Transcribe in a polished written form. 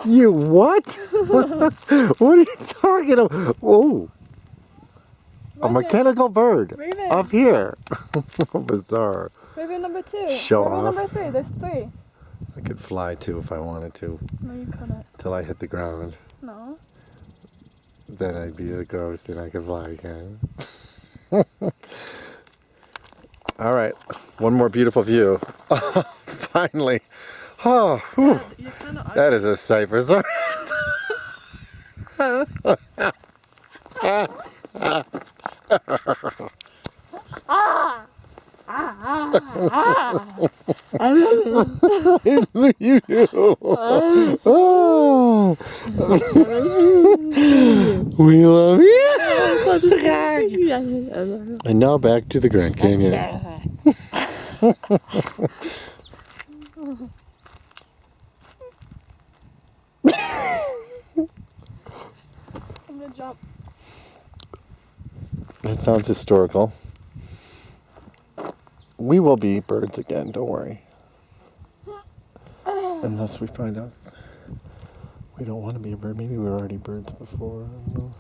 You what? What are you talking about? Oh, a mechanical bird Wave it. up here. Bizarre. Wave it number 2. Show Wave it number offs. 3. There's 3. I could fly too if I wanted to, No, you couldn't. till I hit the ground. No. Then I'd be a ghost and I could fly again. All right, one more beautiful view. Finally. Oh, whew. You're kind of That is a sight for sore. You do. Oh. We love you. And now back to the Grand Canyon. I'm gonna jump. That sounds historical. We will be birds again, don't worry. Unless we find out we don't want to be a bird. Maybe we were already birds before. I don't know.